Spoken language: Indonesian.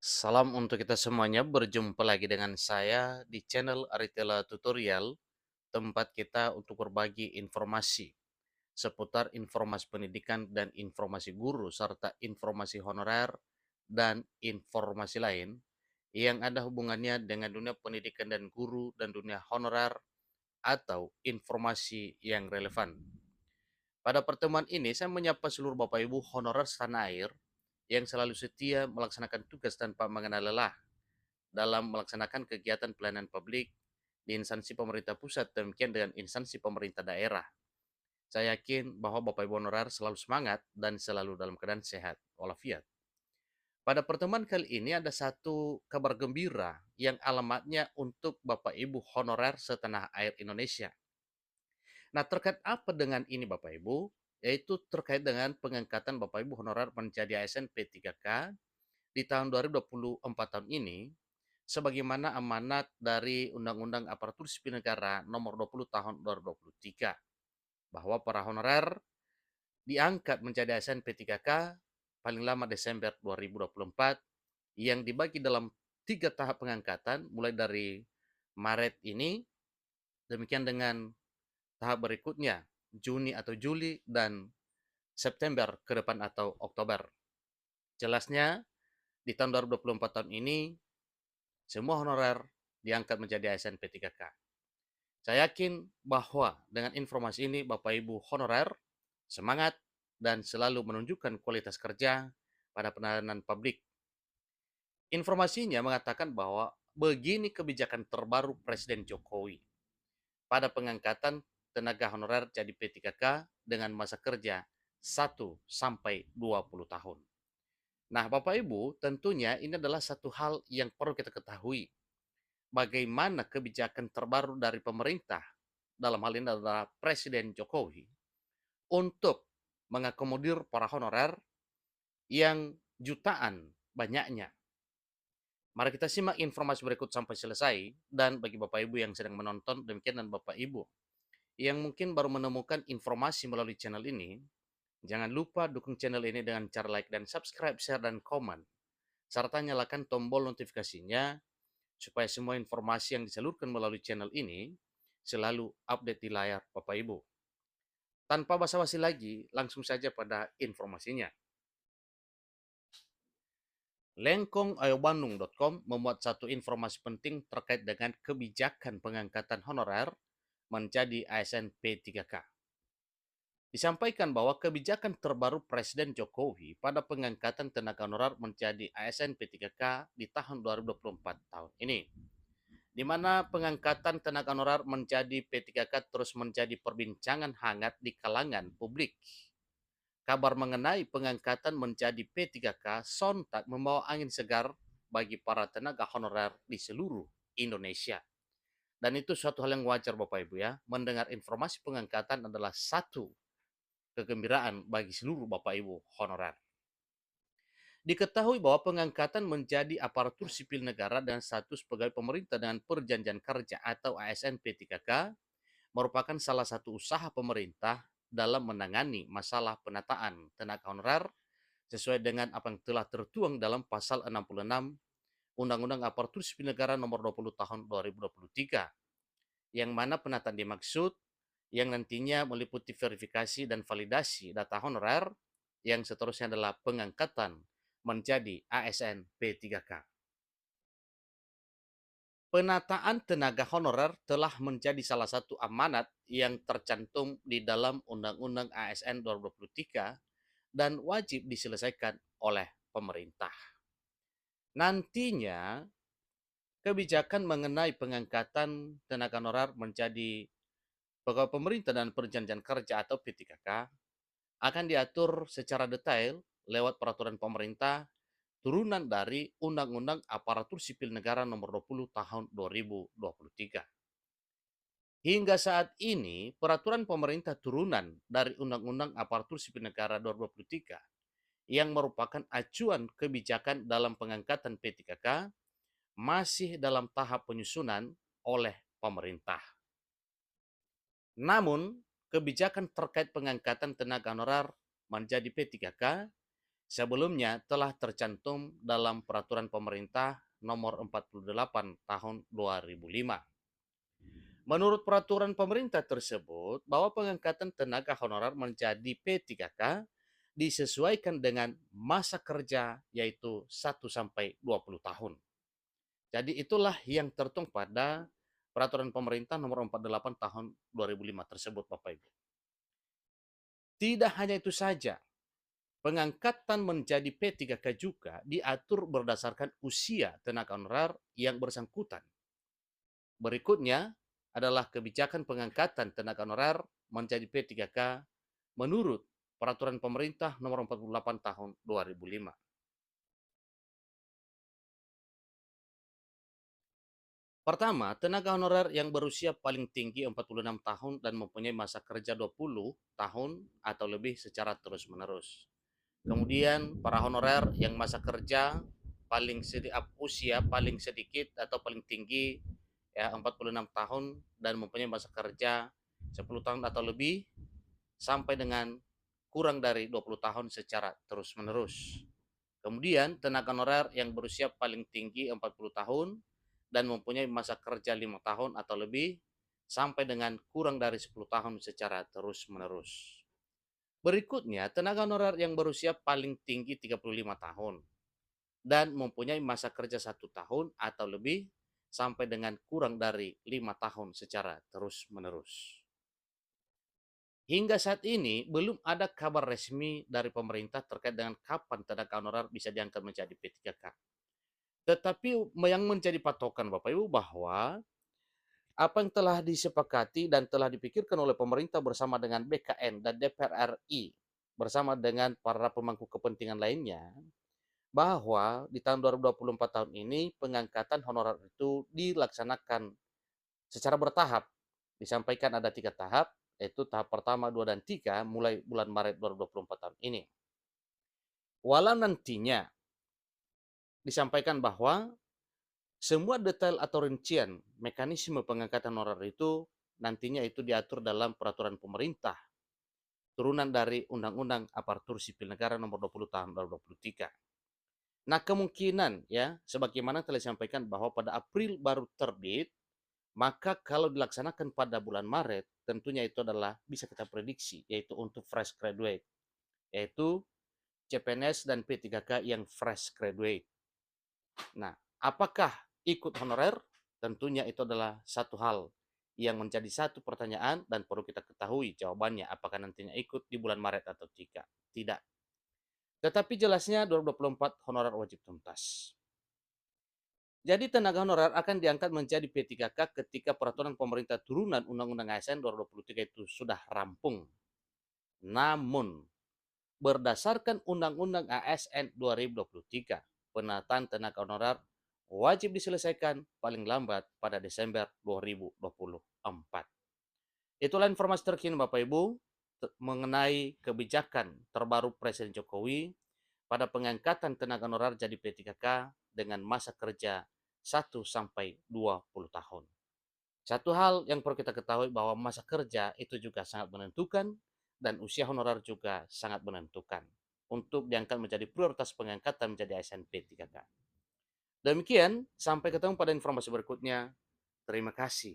Salam untuk kita semuanya, berjumpa lagi dengan saya di channel Aritela Tutorial, tempat kita untuk berbagi informasi seputar informasi pendidikan dan informasi guru, serta informasi honorer dan informasi lain yang ada hubungannya dengan dunia pendidikan dan guru dan dunia honorer atau informasi yang relevan. Pada pertemuan ini, saya menyapa seluruh Bapak Ibu honorer setanah air yang selalu setia melaksanakan tugas tanpa mengenal lelah dalam melaksanakan kegiatan pelayanan publik di instansi pemerintah pusat demikian dengan instansi pemerintah daerah. Saya yakin bahwa Bapak Ibu honorer selalu semangat dan selalu dalam keadaan sehat walafiat. Pada pertemuan kali ini ada satu kabar gembira yang alamatnya untuk Bapak Ibu honorer setanah air Indonesia. Nah, terkait apa dengan ini Bapak Ibu? Yaitu terkait dengan pengangkatan Bapak Ibu honorer menjadi ASN P3K di tahun 2024 tahun ini, sebagaimana amanat dari Undang-Undang Aparatur Sipil Negara Nomor 20 Tahun 2023, bahwa para honorer diangkat menjadi ASN P3K paling lama Desember 2024, yang dibagi dalam 3 tahap pengangkatan, mulai dari Maret ini, demikian dengan tahap berikutnya, Juni atau Juli, dan September ke depan atau Oktober. Jelasnya, di tahun 2024 tahun ini, semua honorer diangkat menjadi ASN P3K. Saya yakin bahwa dengan informasi ini Bapak Ibu honorer semangat dan selalu menunjukkan kualitas kerja pada penanganan publik. Informasinya mengatakan bahwa begini kebijakan terbaru Presiden Jokowi pada pengangkatan tenaga honorer jadi P3K dengan masa kerja 1 sampai 20 tahun. Nah, Bapak Ibu, tentunya ini adalah satu hal yang perlu kita ketahui. Bagaimana kebijakan terbaru dari pemerintah, dalam hal ini adalah Presiden Jokowi, untuk mengakomodir para honorer yang jutaan banyaknya. Mari kita simak informasi berikut sampai selesai, dan bagi Bapak Ibu yang sedang menonton, demikian dan Bapak Ibu yang mungkin baru menemukan informasi melalui channel ini, jangan lupa dukung channel ini dengan cara like dan subscribe, share, dan komen, serta nyalakan tombol notifikasinya supaya semua informasi yang disalurkan melalui channel ini selalu update di layar Bapak Ibu. Tanpa basa-basi lagi, langsung saja pada informasinya. Lengkongaobandung.com memuat satu informasi penting terkait dengan kebijakan pengangkatan honorer menjadi ASN P3K. Disampaikan bahwa kebijakan terbaru Presiden Jokowi pada pengangkatan tenaga honorer menjadi ASN P3K di tahun 2024 tahun ini, di mana pengangkatan tenaga honorer menjadi P3K terus menjadi perbincangan hangat di kalangan publik. Kabar mengenai pengangkatan menjadi P3K sontak membawa angin segar bagi para tenaga honorer di seluruh Indonesia. Dan itu suatu hal yang wajar Bapak Ibu ya. Mendengar informasi pengangkatan adalah satu kegembiraan bagi seluruh Bapak Ibu honorer. Diketahui bahwa pengangkatan menjadi aparatur sipil negara dan status pegawai pemerintah dengan perjanjian kerja atau ASN P3K merupakan salah satu usaha pemerintah dalam menangani masalah penataan tenaga honorer sesuai dengan apa yang telah tertuang dalam pasal 66 Undang-Undang Aparatur Sipil Negara Nomor 20 Tahun 2023, yang mana penataan dimaksud yang nantinya meliputi verifikasi dan validasi data honorer, yang seterusnya adalah pengangkatan menjadi ASN P3K. Penataan tenaga honorer telah menjadi salah satu amanat yang tercantum di dalam Undang-Undang ASN 2023 dan wajib diselesaikan oleh pemerintah. Nantinya, kebijakan mengenai pengangkatan tenaga honorer menjadi pegawai pemerintah dan perjanjian kerja atau P3K akan diatur secara detail lewat peraturan pemerintah turunan dari Undang-Undang Aparatur Sipil Negara Nomor 20 Tahun 2023. Hingga saat ini, peraturan pemerintah turunan dari Undang-Undang Aparatur Sipil Negara 2023 yang merupakan acuan kebijakan dalam pengangkatan P3K masih dalam tahap penyusunan oleh pemerintah. Namun, kebijakan terkait pengangkatan tenaga honorer menjadi P3K Sebelumnya telah tercantum dalam Peraturan Pemerintah Nomor 48 Tahun 2005. Menurut peraturan pemerintah tersebut, bahwa pengangkatan tenaga honorer menjadi P3K disesuaikan dengan masa kerja, yaitu 1 sampai 20 tahun. Jadi itulah yang tertuang pada peraturan pemerintah nomor 48 tahun 2005 tersebut, Bapak Ibu. Tidak hanya itu saja, pengangkatan menjadi P3K juga diatur berdasarkan usia tenaga honorer yang bersangkutan. Berikutnya adalah kebijakan pengangkatan tenaga honorer menjadi P3K menurut peraturan pemerintah nomor 48 tahun 2005. Pertama, tenaga honorer yang berusia paling tinggi 46 tahun dan mempunyai masa kerja 20 tahun atau lebih secara terus-menerus. Kemudian, para honorer yang masa kerja usia paling sedikit atau paling tinggi ya 46 tahun dan mempunyai masa kerja 10 tahun atau lebih sampai dengan kurang dari 20 tahun secara terus-menerus. Kemudian, tenaga honorer yang berusia paling tinggi 40 tahun dan mempunyai masa kerja 5 tahun atau lebih sampai dengan kurang dari 10 tahun secara terus-menerus. Berikutnya, tenaga honorer yang berusia paling tinggi 35 tahun dan mempunyai masa kerja 1 tahun atau lebih sampai dengan kurang dari 5 tahun secara terus-menerus. Hingga saat ini belum ada kabar resmi dari pemerintah terkait dengan kapan tenaga honorer bisa diangkat menjadi P3K. Tetapi yang menjadi patokan Bapak Ibu bahwa apa yang telah disepakati dan telah dipikirkan oleh pemerintah bersama dengan BKN dan DPR RI bersama dengan para pemangku kepentingan lainnya, bahwa di tahun 2024 tahun ini pengangkatan honorer itu dilaksanakan secara bertahap. Disampaikan ada 3 tahap, yaitu tahap pertama, 2, dan 3 mulai bulan Maret 2024 tahun ini. Walau nantinya disampaikan bahwa semua detail atau rincian mekanisme pengangkatan honorer itu nantinya itu diatur dalam peraturan pemerintah turunan dari Undang-Undang Aparatur Sipil Negara Nomor 20 Tahun 2023. Nah, kemungkinan ya sebagaimana telah disampaikan bahwa pada April baru terbit, maka kalau dilaksanakan pada bulan Maret, tentunya itu adalah bisa kita prediksi, yaitu untuk fresh graduate, yaitu CPNS dan P3K yang fresh graduate. Nah, apakah ikut honorer? Tentunya itu adalah satu hal yang menjadi satu pertanyaan dan perlu kita ketahui jawabannya, apakah nantinya ikut di bulan Maret atau tidak. Tidak. Tetapi jelasnya 2024 honorer wajib tuntas. Jadi tenaga honorer akan diangkat menjadi P3K ketika peraturan pemerintah turunan Undang-Undang ASN 2023 itu sudah rampung. Namun, berdasarkan Undang-Undang ASN 2023, penataan tenaga honorer wajib diselesaikan paling lambat pada Desember 2024. Itulah informasi terkini Bapak Ibu mengenai kebijakan terbaru Presiden Jokowi pada pengangkatan tenaga honorer jadi P3K dengan masa kerja 1 sampai 20 tahun. Satu hal yang perlu kita ketahui bahwa masa kerja itu juga sangat menentukan dan usia honorer juga sangat menentukan untuk diangkat menjadi prioritas pengangkatan menjadi ASN P3K. Demikian, sampai ketemu pada informasi berikutnya. Terima kasih.